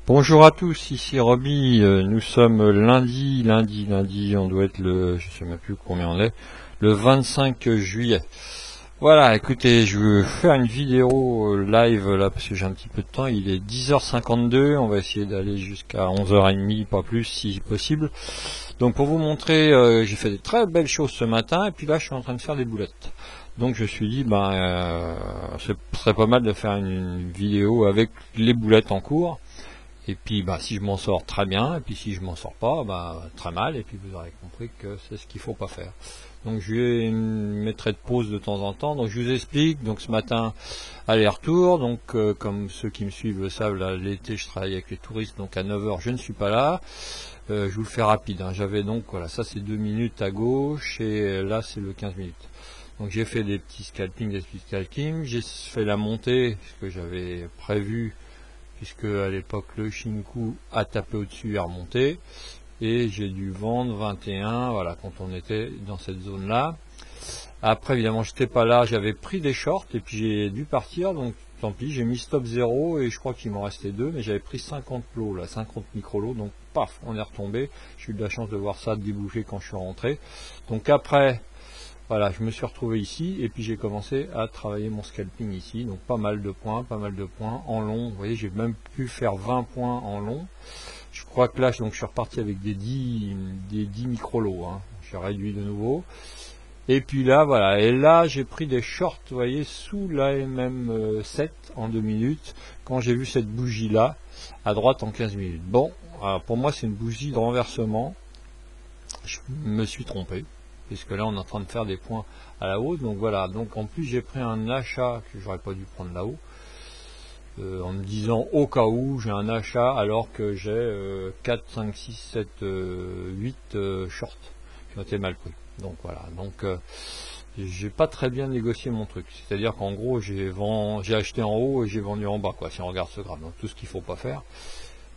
Bonjour à tous, ici Roby, nous sommes lundi, on doit être je sais même plus combien on est, le 25 juillet. Voilà, écoutez, je vais faire une vidéo live là, parce que j'ai un petit peu de temps, il est 10h52, on va essayer d'aller jusqu'à 11h30, pas plus si possible. Donc pour vous montrer, j'ai fait des très belles choses ce matin, et puis là je suis en train de faire des boulettes. Donc je me suis dit, ce serait pas mal de faire une vidéo avec les boulettes en cours. Et puis si je m'en sors très bien, et puis si je m'en sors pas, très mal, et puis vous aurez compris que c'est ce qu'il faut pas faire. Donc je mettrai de pause de temps en temps. Donc je vous explique, donc ce matin aller-retour, donc comme ceux qui me suivent le savent, l'été je travaille avec les touristes, donc à 9h je ne suis pas là. Je vous le fais rapide, hein. J'avais donc, voilà, ça c'est 2 minutes à gauche, et là c'est le 15 minutes. Donc j'ai fait des petits scalpings, j'ai fait la montée, ce que j'avais prévu, puisque à l'époque le Shinku a tapé au-dessus et remonté, et j'ai dû vendre 21, voilà, quand on était dans cette zone là. Après évidemment j'étais pas là, j'avais pris des shorts et puis j'ai dû partir, donc tant pis, j'ai mis stop 0 et je crois qu'il m'en restait 2, mais j'avais pris 50 lots là, 50 micro lots, donc paf, on est retombé. J'ai eu de la chance de voir ça déboucher quand je suis rentré. Donc après, voilà, je me suis retrouvé ici et puis j'ai commencé à travailler mon scalping ici, donc pas mal de points en long. Vous voyez, j'ai même pu faire 20 points en long. Je crois que là, donc je suis reparti avec des 10 micro lots, hein. J'ai réduit de nouveau. Et puis là, voilà, et là j'ai pris des shorts, vous voyez, sous la MM7 en 2 minutes, quand j'ai vu cette bougie là, à droite en 15 minutes. Bon, alors pour moi c'est une bougie de renversement, je me suis trompé, puisque là on est en train de faire des points à la hausse, donc voilà, donc en plus j'ai pris un achat que j'aurais pas dû prendre là-haut, en me disant au cas où j'ai un achat alors que j'ai 4, 5, 6, 7, 8 shorts qui ont été mal pris. Donc voilà, donc j'ai pas très bien négocié mon truc, c'est à dire qu'en gros j'ai acheté en haut et j'ai vendu en bas, quoi, si on regarde ce graphe, donc tout ce qu'il faut pas faire.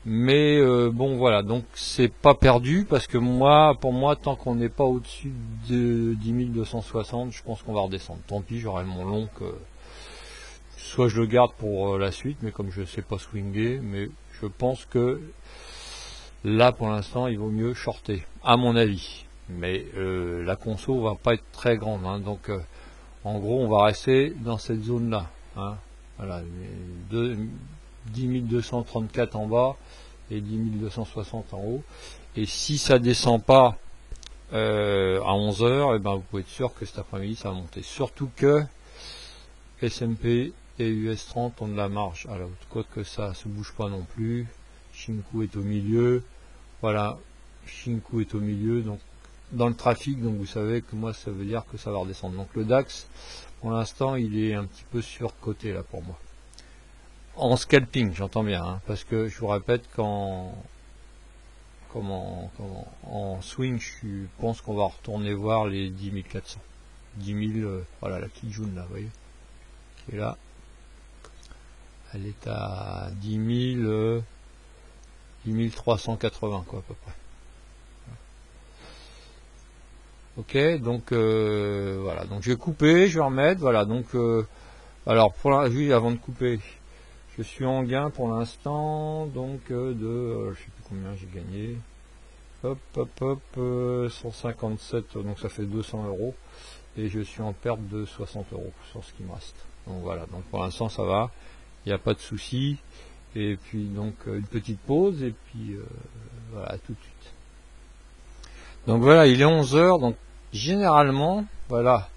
Mais bon voilà, donc c'est pas perdu, parce que pour moi tant qu'on n'est pas au-dessus de 10 260, je pense qu'on va redescendre. Tant pis, j'aurai mon long, que soit je le garde pour la suite, mais comme je sais pas swinger, mais je pense que là pour l'instant il vaut mieux shorter, à mon avis. Mais la conso va pas être très grande, hein, donc en gros on va rester dans cette zone là, hein. Voilà, 10 234 en bas et 10 260 en haut, et si ça descend pas à 11h, vous pouvez être sûr que cet après-midi ça va monter, surtout que S&P et US 30 ont de la marge à la haute côte, que ça se bouge pas non plus. Shinku est au milieu, voilà, Shinku est au milieu, donc dans le trafic, donc vous savez que moi ça veut dire que ça va redescendre. Donc le DAX pour l'instant il est un petit peu surcoté là pour moi, en scalping, j'entends bien, hein, parce que je vous répète qu'en en swing je pense qu'on va retourner voir les 10 400, 10 000, voilà la petite jaune là, vous voyez, qui est là, elle est à 10 380 quoi à peu près. Ok, donc voilà, donc je vais couper, je vais remettre, voilà, donc alors juste avant de couper, je suis en gain pour l'instant, donc je sais plus combien j'ai gagné, hop, 157, donc ça fait 200 €, et je suis en perte de 60 € sur ce qui me reste. Donc voilà, donc pour l'instant ça va, il n'y a pas de souci, et puis donc une petite pause, et puis voilà, tout de suite. Donc voilà, il est 11h, donc généralement, voilà,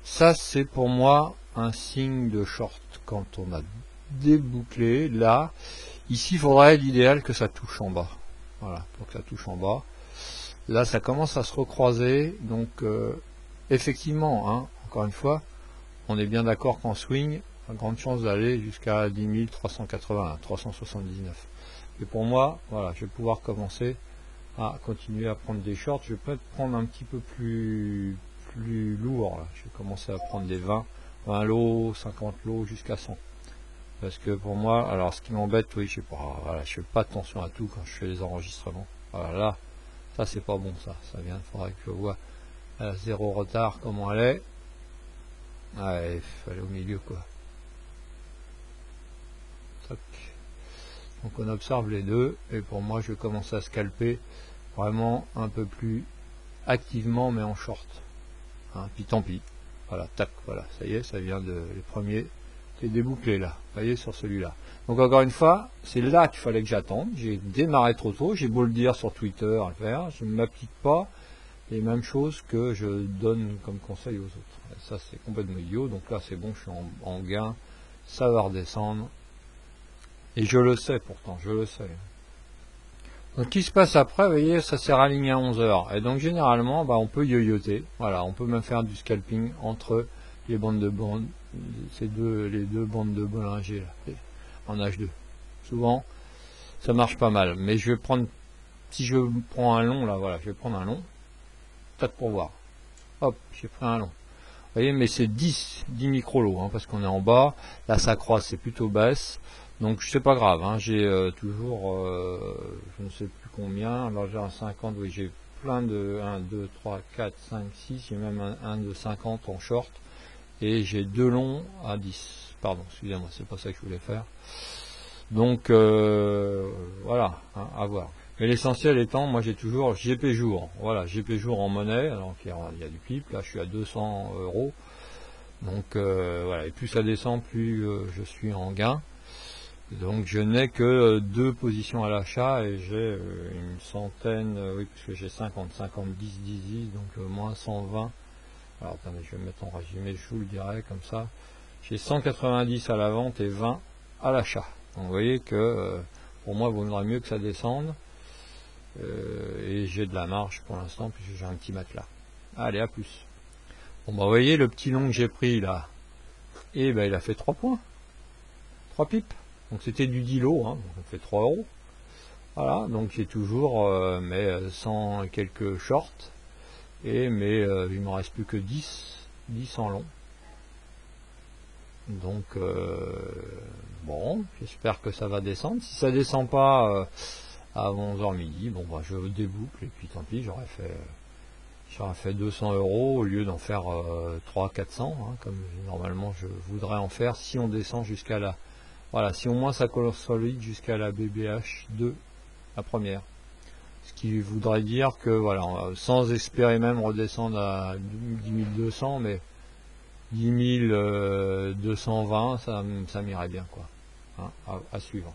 ça c'est pour moi un signe de short. Quand on a débouclé, là, ici il faudrait l'idéal que ça touche en bas. Voilà, pour que ça touche en bas. Là ça commence à se recroiser, donc effectivement, hein, encore une fois, on est bien d'accord qu'en swing, a grande chance d'aller jusqu'à 10 380, 379. Et pour moi, voilà, je vais pouvoir commencer à continuer à prendre des shorts. Je vais peut-être prendre un petit peu plus lourd là. Je vais commencer à prendre des 20 lots, 50 lots jusqu'à 100, parce que pour moi, alors ce qui m'embête, oui, je sais pas, voilà, je fais pas attention à tout quand je fais les enregistrements. Voilà, là, ça c'est pas bon, ça vient, il faudrait que je vois à 0 retard comment elle est. Ouais, il faut aller au milieu, quoi. Tac. Donc on observe les deux, et pour moi je vais commencer à scalper vraiment un peu plus activement, mais en short. Hein, puis tant pis. Voilà, tac, voilà, ça y est, ça vient de les premiers. C'est débouclé là, vous voyez, sur celui-là. Donc encore une fois, c'est là qu'il fallait que j'attende. J'ai démarré trop tôt, j'ai beau le dire sur Twitter à le faire, je ne m'applique pas les mêmes choses que je donne comme conseil aux autres. Et ça c'est complètement idiot, donc là c'est bon, je suis en gain, ça va redescendre. Et je le sais pourtant, je le sais. Donc, ce qui se passe après, vous voyez, ça s'est raligné à 11 heures. Et donc, généralement, on peut yoyoter. Voilà, on peut même faire du scalping entre les bandes de bandes, les deux bandes de Bollinger, là, en H2. Souvent, ça marche pas mal. Mais je vais prendre, si je prends un long, là, voilà, je vais prendre un long. Peut-être pour voir. Hop, j'ai pris un long. Vous voyez, mais c'est 10 microlos, hein, parce qu'on est en bas. Là, ça croise, c'est plutôt basse. Donc, c'est pas grave, hein, j'ai toujours, je ne sais plus combien. Alors, j'ai un 50, oui, j'ai plein de 1, 2, 3, 4, 5, 6. J'ai même un de 50 en short. Et j'ai deux longs à 10. Pardon, excusez-moi, c'est pas ça que je voulais faire. Donc, voilà, hein, à voir. Mais l'essentiel étant, moi j'ai toujours GP jour. Voilà, GP jour en monnaie. Alors il y a du clip. Là, je suis à 200 €. Donc voilà, et plus ça descend, plus je suis en gain. Donc je n'ai que deux positions à l'achat et j'ai une centaine, oui, puisque j'ai 50, 10, 10, donc moins 120. Alors attendez, je vais me mettre en résumé, je vous le dirai comme ça. J'ai 190 à la vente et 20 à l'achat. Donc vous voyez que pour moi, il vaudrait mieux que ça descende. Et j'ai de la marge pour l'instant puisque j'ai un petit matelas. Allez, à plus. Bon bah vous voyez le petit long que j'ai pris là, et ben il a fait 3 points. 3 pipes. Donc c'était du 10 lots, hein, donc ça fait 3 €. Voilà, donc j'ai toujours mes 100 et quelques shorts. Et mais il me reste plus que 10 en long. Donc bon, j'espère que ça va descendre. Si ça descend pas à 11h midi, bon bah je déboucle et puis tant pis, j'aurais fait 200 € au lieu d'en faire 300-400, hein, comme normalement je voudrais en faire si on descend jusqu'à la, voilà, si au moins ça consolide jusqu'à la BBH2, la première. Ce qui voudrait dire que voilà, sans espérer même redescendre à 10 200, mais 10 220, ça m'irait bien, quoi, hein, à suivre.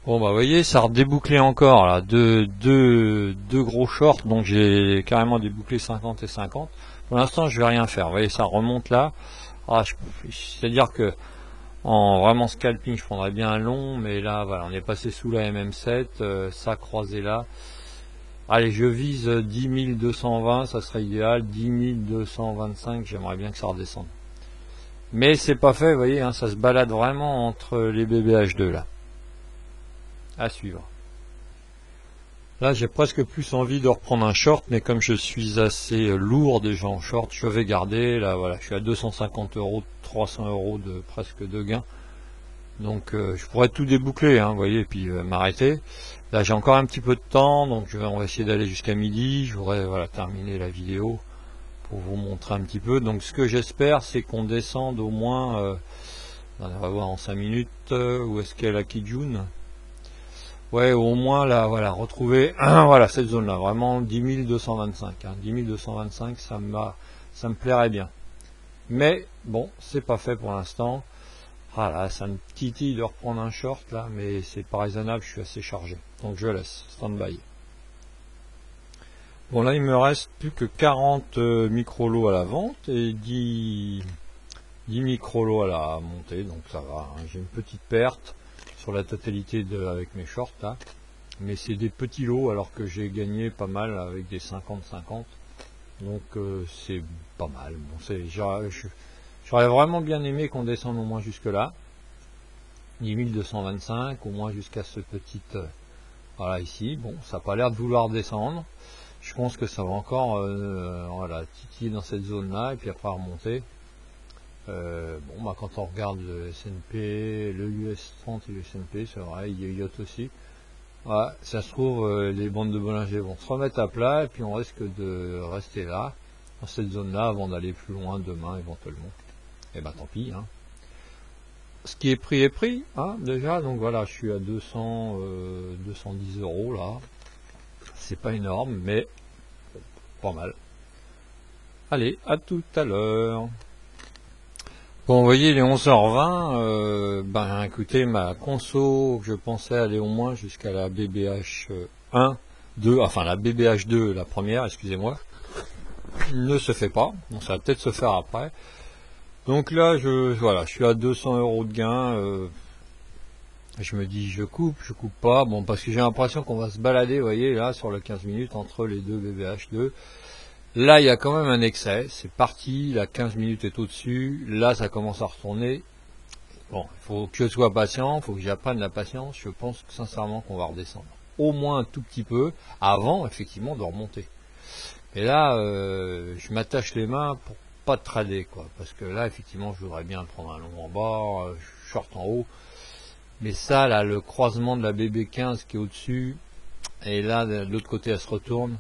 Bon bah vous voyez, ça a redébouclé encore là, deux gros shorts, donc j'ai carrément débouclé 50 et 50. Pour l'instant je vais rien faire, vous voyez, ça remonte là. Ah, c'est-à-dire que en vraiment scalping je prendrais bien un long, mais là voilà, on est passé sous la MM7, ça croisé là. Allez, je vise 10 220, ça serait idéal. 10 225, j'aimerais bien que ça redescende. Mais c'est pas fait, vous voyez, hein, ça se balade vraiment entre les BBH2 là. À suivre. Là, j'ai presque plus envie de reprendre un short, mais comme je suis assez lourd déjà en short, je vais garder. Là, voilà, je suis à 250 €, 300 € de presque de gain. Donc, je pourrais tout déboucler, hein, vous voyez, et puis m'arrêter. Là, j'ai encore un petit peu de temps, donc on va essayer d'aller jusqu'à midi. Je voudrais voilà, terminer la vidéo pour vous montrer un petit peu. Donc, ce que j'espère, c'est qu'on descende au moins, on va voir en 5 minutes, où est-ce qu'est la Kijun. Ouais, au moins là, voilà, retrouver voilà, cette zone là, vraiment 10 225, hein, 10 225, ça me plairait bien. Mais bon, c'est pas fait pour l'instant. Ah là, ça me titille de reprendre un short là, mais c'est pas raisonnable, je suis assez chargé. Donc je laisse, stand-by. Bon là, il me reste plus que 40 micro-lots à la vente et 10 micro-lots à la montée, donc ça va, hein. J'ai une petite perte sur la totalité avec mes shorts là, mais c'est des petits lots alors que j'ai gagné pas mal avec des 50-50, donc c'est pas mal. Bon, j'aurais vraiment bien aimé qu'on descende au moins jusque là, 10 225, au moins jusqu'à ce petit, voilà, ici. Bon, ça n'a pas l'air de vouloir descendre, je pense que ça va encore voilà, titiller dans cette zone là et puis après remonter. Bon bah quand on regarde le S&P, le US 30 et le S&P, c'est vrai, il y a yacht aussi. Ouais, ça se trouve les bandes de Bollinger vont se remettre à plat et puis on risque de rester là, dans cette zone là, avant d'aller plus loin demain éventuellement. Et bah tant pis, hein. ce qui est pris, hein, déjà. Donc voilà, je suis à 210 € là. C'est pas énorme, mais pas mal. Allez, à tout à l'heure. Bon, vous voyez, les 11h20, ben écoutez, ma conso, je pensais aller au moins jusqu'à la BBH 1, 2, enfin la BBH 2, la première, excusez-moi, ne se fait pas. Bon, ça va peut-être se faire après. Donc là, voilà, je suis à 200 € de gain. Je me dis, je coupe pas. Bon, parce que j'ai l'impression qu'on va se balader, vous voyez, là, sur le 15 minutes entre les deux BBH 2. Là, il y a quand même un excès. C'est parti, la 15 minutes est au-dessus. Là, ça commence à retourner. Bon, il faut que je sois patient, il faut que j'apprenne la patience. Je pense sincèrement qu'on va redescendre. Au moins un tout petit peu, avant, effectivement, de remonter. Et là, je m'attache les mains pour pas trader, quoi. Parce que là, effectivement, je voudrais bien prendre un long en bas, short en haut. Mais ça, là, le croisement de la BB15 qui est au-dessus, et là, de l'autre côté, elle se retourne.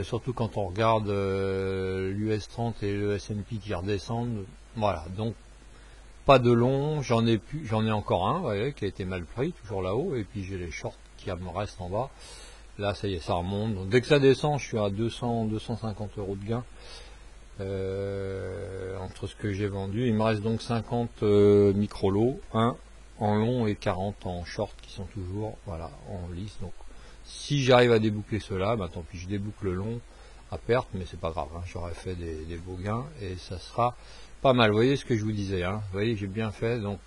Surtout quand on regarde l'US 30 et le S&P qui redescendent. Voilà, donc pas de long, j'en ai encore un, vous voyez, qui a été mal pris, toujours là-haut, et puis j'ai les shorts qui me restent en bas. Là, ça y est, ça remonte. Donc dès que ça descend, je suis à 250 € de gain entre ce que j'ai vendu. Il me reste donc 50 micro-lots, 1 en long et 40 en short qui sont toujours, voilà, en lice. Donc si j'arrive à déboucler cela, bah, tant pis, je déboucle le long à perte, mais c'est pas grave, hein, j'aurais fait des beaux gains et ça sera pas mal. Vous voyez ce que je vous disais, hein, vous voyez, j'ai bien fait. Donc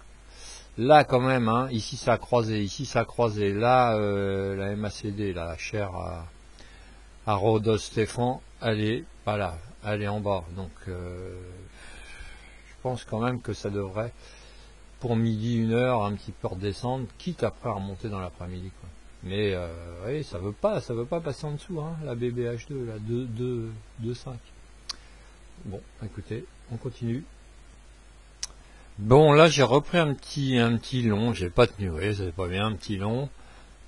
là, quand même, hein, ici ça a croisé, ici ça a croisé. Là, la MACD, la chère à Rodolphe Stéphane, elle est, voilà, elle est en bas. Donc, je pense quand même que ça devrait, pour midi, 1h, un petit peu redescendre, quitte après à remonter dans l'après-midi, quoi. Mais oui, ça veut pas passer en dessous, hein, la BBH2, la 2,5. Bon, écoutez, on continue. Bon, là j'ai repris un petit long, j'ai pas tenu, oui, c'est pas bien, un petit long,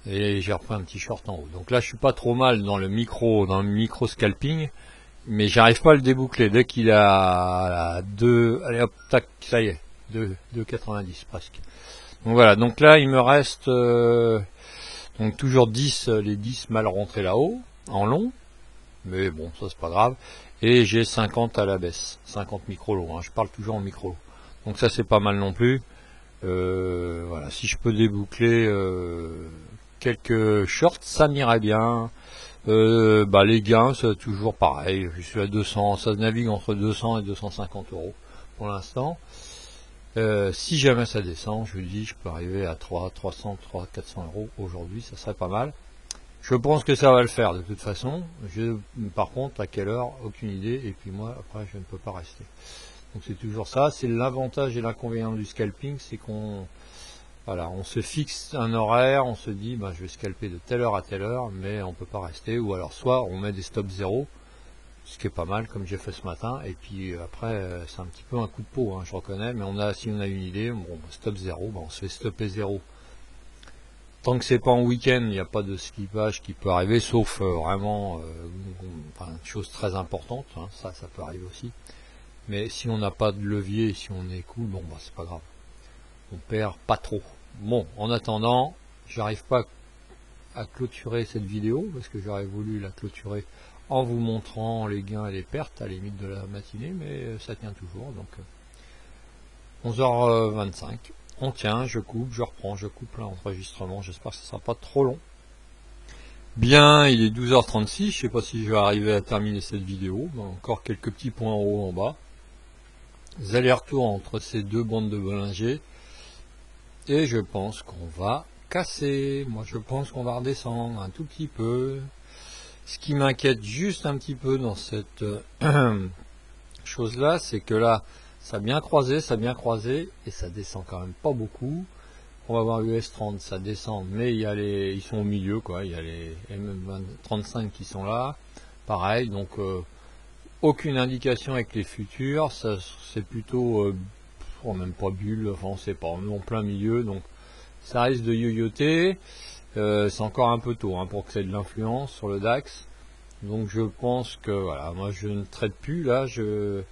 et j'ai repris un petit short en haut. Donc là je suis pas trop mal dans le micro scalping, mais j'arrive pas à le déboucler. Dès qu'il a 2, allez hop, tac, ça y est, 2,90 presque. Donc voilà, donc là il me reste donc toujours 10, les 10 mal rentrés là-haut, en long, mais bon, ça c'est pas grave. Et j'ai 50 à la baisse, 50 micro-lots, hein, je parle toujours en micro-lots. Donc ça c'est pas mal non plus. Voilà, si je peux déboucler quelques shorts, ça m'irait bien. Bah les gains, c'est toujours pareil, je suis à 200, ça navigue entre 200 et 250 € pour l'instant. Si jamais ça descend, je vous dis, je peux arriver à 300, 400 € aujourd'hui, ça serait pas mal. Je pense que ça va le faire de toute façon. Par contre, à quelle heure, aucune idée. Et puis moi, après, je ne peux pas rester. Donc c'est toujours ça. C'est l'avantage et l'inconvénient du scalping, c'est qu'on, voilà, on se fixe un horaire, on se dit, ben, je vais scalper de telle heure à telle heure, mais on peut pas rester. Ou alors, soit on met des stops zéro, ce qui est pas mal, comme j'ai fait ce matin. Et puis après, c'est un petit peu un coup de peau, hein, je reconnais. Mais si on a une idée, bon, stop zéro, ben, on se fait stopper zéro. Tant que c'est pas en week-end, il n'y a pas de slippage qui peut arriver, sauf vraiment enfin, une chose très importante, hein, ça peut arriver aussi. Mais si on n'a pas de levier, si on est cool, bon bah c'est pas grave. On perd pas trop. Bon, en attendant, j'arrive pas à clôturer cette vidéo, parce que j'aurais voulu la clôturer en vous montrant les gains et les pertes à la limite de la matinée, mais ça tient toujours, donc 11h25. On tient, je coupe, je reprends, je coupe l'enregistrement, j'espère que ce sera pas trop long. Bien, il est 12h36, je sais pas si je vais arriver à terminer cette vidéo, encore quelques petits points en haut, en bas. Des allers-retours entre ces deux bandes de Bollinger, et je pense qu'on va casser, moi je pense qu'on va redescendre un tout petit peu. Ce qui m'inquiète juste un petit peu dans cette chose là, c'est que là, ça a bien croisé, et ça descend quand même pas beaucoup. On va voir l'US 30, ça descend, mais il y a ils sont au milieu, quoi. Il y a les M35 qui sont là, pareil. Donc aucune indication avec les futurs. Ça, c'est plutôt, même pas bulle. Enfin, on sait pas. On est en plein milieu, donc ça risque de yoyoter. C'est encore un peu tôt, hein, pour que ça ait de l'influence sur le DAX. Donc je pense que voilà, moi je ne traite plus là. Je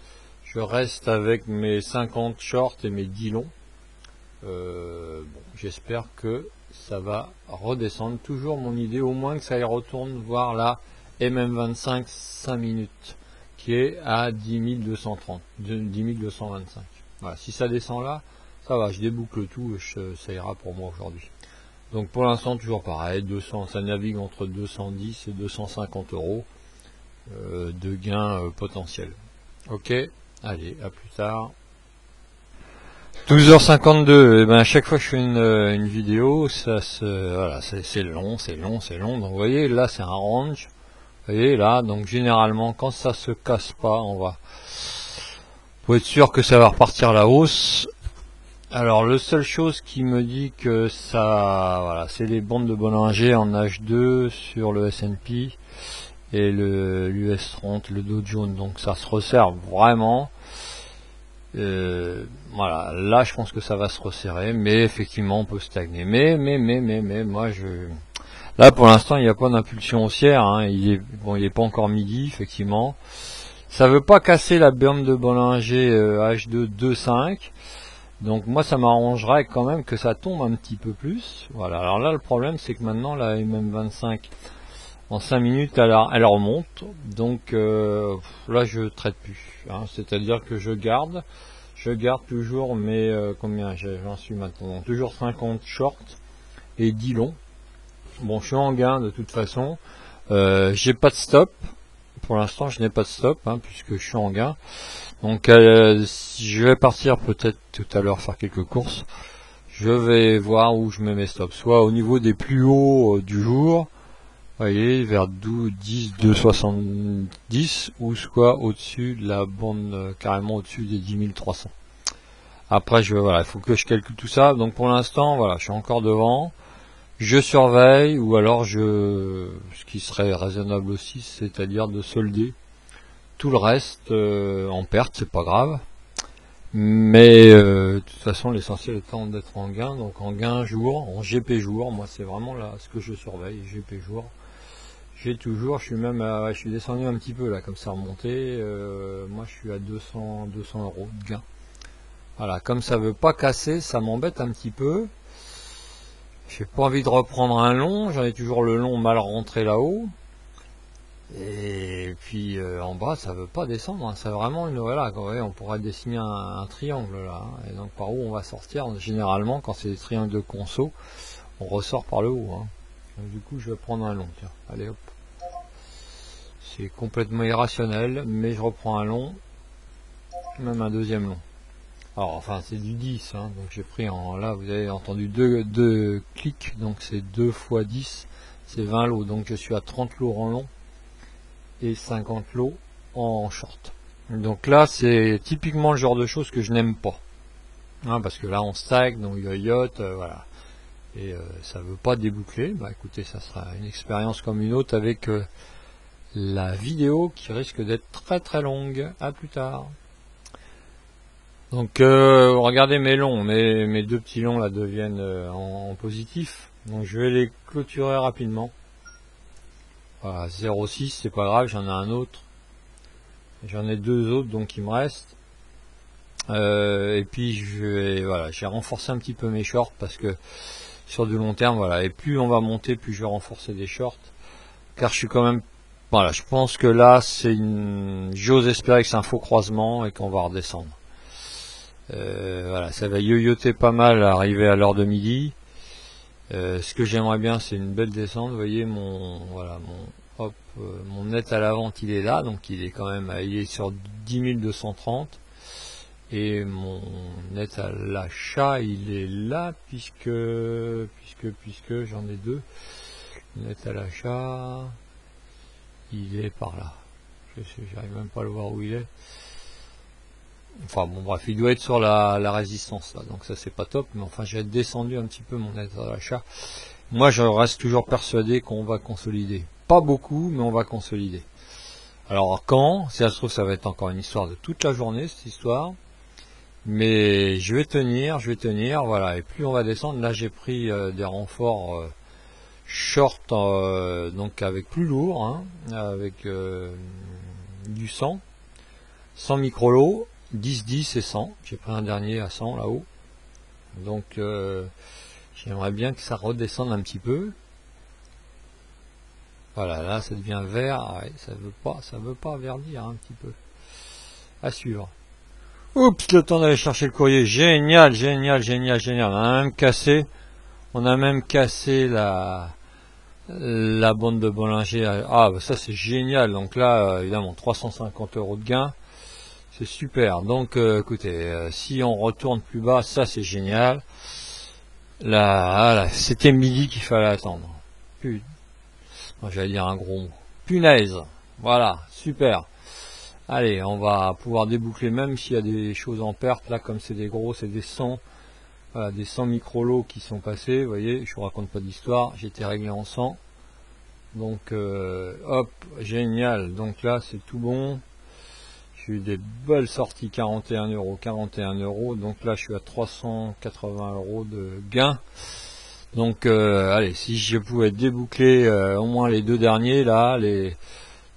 reste avec mes 50 shorts et mes 10 longs. bon, j'espère que ça va redescendre. Toujours mon idée, au moins que ça y retourne voir la MM25 5 minutes, qui est à 10 230, 10 225. Voilà, si ça descend là, ça va, je déboucle tout, ça ira pour moi aujourd'hui. Donc pour l'instant, toujours pareil, 200, ça navigue entre 210 et 250 euros de gain potentiel. Ok, allez, à plus tard. 12h52, et ben à chaque fois que je fais une vidéo, ça se, voilà, c'est long, c'est long, c'est long. Donc vous voyez, là c'est un range. Vous voyez là, donc généralement quand ça se casse pas, on va, pour être sûr que ça va repartir à la hausse. Alors le seule chose qui me dit que ça, voilà, c'est les bandes de Bollinger en H2 sur le S&P et le l'US 30, le Dow Jones. Donc ça se resserre vraiment. Voilà, là je pense que ça va se resserrer, mais effectivement on peut stagner. Mais moi là pour l'instant il n'y a pas d'impulsion haussière. Hein. Il est pas encore midi effectivement. Ça veut pas casser la bande de Bollinger H2 2.5. Donc moi ça m'arrangerait quand même que ça tombe un petit peu plus. Voilà. Alors là le problème c'est que maintenant la MM25 en 5 minutes elle remonte. Donc là je traite plus. Hein. C'est-à-dire que je garde toujours mes combien j'en suis maintenant. Donc, toujours 50 shorts et 10 longs. Bon je suis en gain de toute façon. J'ai pas de stop. Pour l'instant je n'ai pas de stop hein, puisque je suis en gain. Donc je vais partir peut-être tout à l'heure faire quelques courses. Je vais voir où je mets mes stops. Soit au niveau des plus hauts du jour, vous voyez, vers 10, 2,70 ou soit au-dessus de la bande, carrément au-dessus des 10 300. Après, voilà, il faut que je calcule tout ça. Donc pour l'instant, voilà, je suis encore devant. Je surveille ou alors ce qui serait raisonnable aussi, c'est-à-dire de solder tout le reste en perte, c'est pas grave. Mais de toute façon, l'essentiel étant d'être en gain, donc en gain jour, en GP jour, moi c'est vraiment là ce que je surveille, GP jour. Je suis même je suis descendu un petit peu là, comme ça remonté. Moi je suis à 200 euros de gain. Voilà, comme ça veut pas casser, ça m'embête un petit peu. J'ai pas envie de reprendre un long, j'en ai toujours le long mal rentré là-haut. Et puis en bas ça veut pas descendre, hein. C'est vraiment une, voilà, on pourrait dessiner un triangle là, hein. Et donc par où on va sortir, généralement quand c'est des triangles de conso, on ressort par le haut, hein. Donc, du coup je vais prendre un long, tiens, allez hop. C'est complètement irrationnel, mais je reprends un long, même un deuxième long. Alors enfin c'est du 10, hein. Donc j'ai pris là vous avez entendu deux clics, donc c'est 2 fois 10, c'est 20 lots, donc je suis à 30 lots en long et 50 lots en short. Donc là c'est typiquement le genre de choses que je n'aime pas, hein, parce que là on stagne, donc yoyote, voilà, et ça veut pas déboucler. Bah écoutez, ça sera une expérience comme une autre avec la vidéo qui risque d'être très très longue. À plus tard. Donc regardez mes longs, mes deux petits longs là deviennent en positif, donc je vais les clôturer rapidement. Voilà, 0,6, c'est pas grave, j'en ai un autre. J'en ai deux autres, donc il me reste. Et puis j'ai renforcé un petit peu mes shorts parce que sur du long terme, voilà. Et plus on va monter, plus je vais renforcer des shorts. Car je suis quand même, voilà, je pense que là, j'ose espérer que c'est un faux croisement et qu'on va redescendre. Voilà, ça va yoyoter pas mal à arriver à l'heure de midi. Ce que j'aimerais bien, c'est une belle descente. Vous voyez mon net à la vente, il est là, donc il est quand même, il est sur 10 230. Et mon net à l'achat, il est là puisque j'en ai deux. Le net à l'achat, il est par là. J'arrive même pas à le voir où il est. Enfin bon bref, il doit être sur la résistance là, donc ça c'est pas top, mais enfin j'ai descendu un petit peu mon net à l'achat. Moi je reste toujours persuadé qu'on va consolider. Pas beaucoup, mais on va consolider. Alors quand, si ça se trouve ça va être encore une histoire de toute la journée cette histoire. Mais je vais tenir, voilà, et plus on va descendre, là j'ai pris des renforts short, donc avec plus lourd, hein, avec du 100 micro lots, 10, 10 et 100. J'ai pris un dernier à 100 là-haut. Donc j'aimerais bien que ça redescende un petit peu. Voilà, là ça devient vert. Ah ouais, ça veut pas verdir un petit peu. À suivre. Oups, le temps d'aller chercher le courrier. Génial, génial, génial, génial. On a même cassé la bande de Bollinger. Ah, bah ça c'est génial. Donc là, évidemment, 350 € de gain. C'est super. Donc, écoutez, si on retourne plus bas, ça c'est génial. Là, voilà, c'était midi qu'il fallait attendre. J'allais dire un gros mot. Punaise. Voilà, super. Allez, on va pouvoir déboucler même s'il y a des choses en perte. Là, comme c'est des gros, c'est des 100. Voilà, des 100 micro-lots qui sont passés. Vous voyez, je vous raconte pas d'histoire. J'étais réglé en 100. Donc, hop, génial. Donc là, c'est tout bon. J'ai eu des belles sorties, 41 €, 41 €. Donc là, je suis à 380 € de gain. Donc, allez, si je pouvais déboucler au moins les deux derniers, là,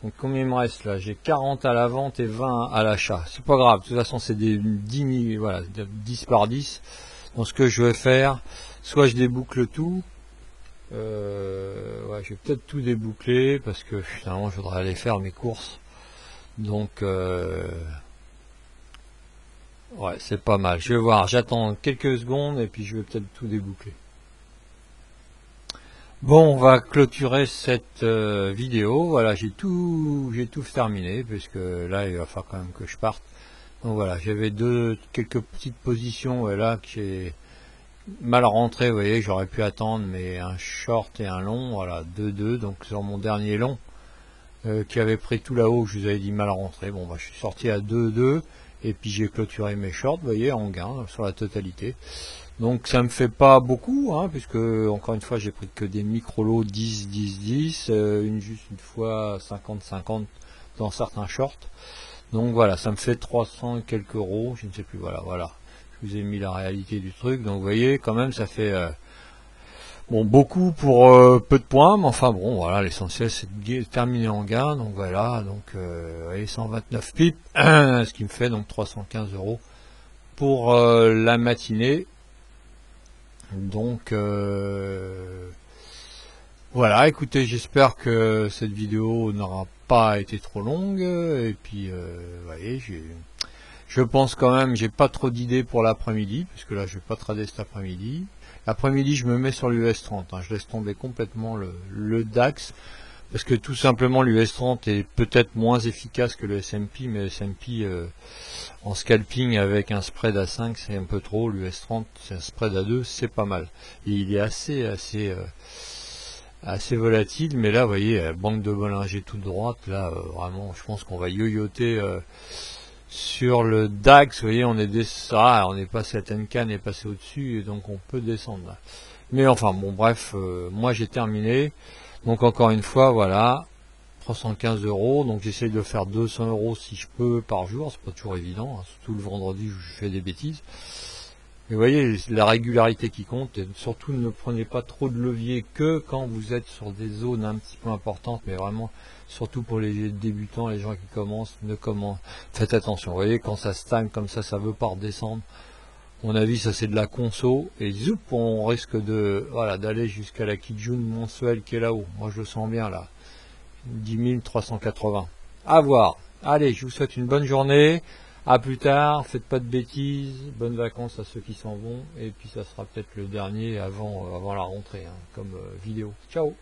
donc combien il me reste là? J'ai 40 à la vente et 20 à l'achat. C'est pas grave, de toute façon, c'est des 10 000, voilà, 10 par 10. Donc, ce que je vais faire, soit je déboucle tout, ouais, je vais peut-être tout déboucler parce que finalement, je voudrais aller faire mes courses. Donc, ouais, c'est pas mal. Je vais voir, j'attends quelques secondes et puis je vais peut-être tout déboucler. Bon, on va clôturer cette vidéo. Voilà, j'ai tout terminé puisque là, il va falloir quand même que je parte. Donc voilà, j'avais quelques petites positions là que j'ai mal rentré. Vous voyez, j'aurais pu attendre, mais un short et un long, voilà, 2-2. Donc sur mon dernier long qui avait pris tout là-haut, je vous avais dit mal rentré. Bon, bah, je suis sorti à 2-2 et puis j'ai clôturé mes shorts, vous voyez, en gain sur la totalité. Donc ça me fait pas beaucoup, hein, puisque encore une fois j'ai pris que des micro-lots 10, 10, 10, juste une fois 50, 50 dans certains shorts. Donc voilà, ça me fait 300 et quelques euros, je ne sais plus, voilà. Je vous ai mis la réalité du truc, donc vous voyez, quand même ça fait bon, beaucoup pour peu de points, mais enfin bon, voilà, l'essentiel c'est de terminer en gain, donc voilà, donc voyez, 129 pips, ce qui me fait donc 315 € pour la matinée. Donc voilà, écoutez, j'espère que cette vidéo n'aura pas été trop longue, et puis vous voyez, je pense quand même, j'ai pas trop d'idées pour l'après-midi, puisque là je vais pas trader cet après-midi. L'après-midi je me mets sur l'US 30, hein, je laisse tomber complètement le DAX, parce que tout simplement l'US 30 est peut-être moins efficace que le S&P, mais le S&P en scalping avec un spread à 5 c'est un peu trop, l'US 30 c'est un spread à 2, c'est pas mal. Et il est assez volatile, mais là vous voyez, banque de Bollinger toute droite, là vraiment je pense qu'on va yoyoter sur le DAX, vous voyez, on est passé à Tenkan, on est passé au-dessus, et donc on peut descendre là. Mais enfin bon, bref, moi j'ai terminé. Donc encore une fois, voilà, 315 €. Donc j'essaye de faire 200 € si je peux par jour. C'est pas toujours évident, hein, surtout le vendredi où je fais des bêtises. Mais vous voyez, la régularité qui compte. Et surtout, ne prenez pas trop de levier que quand vous êtes sur des zones un petit peu importantes. Mais vraiment, surtout pour les débutants, les gens qui commencent, faites attention. Vous voyez, quand ça stagne comme ça veut pas redescendre. À mon avis, ça c'est de la conso, et zoup, on risque d'aller jusqu'à la Kijun mensuelle qui est là-haut. Moi je le sens bien là, 10 380. À voir. Allez, je vous souhaite une bonne journée, à plus tard, faites pas de bêtises, bonnes vacances à ceux qui s'en vont, et puis ça sera peut-être le dernier avant la rentrée, hein, comme vidéo. Ciao.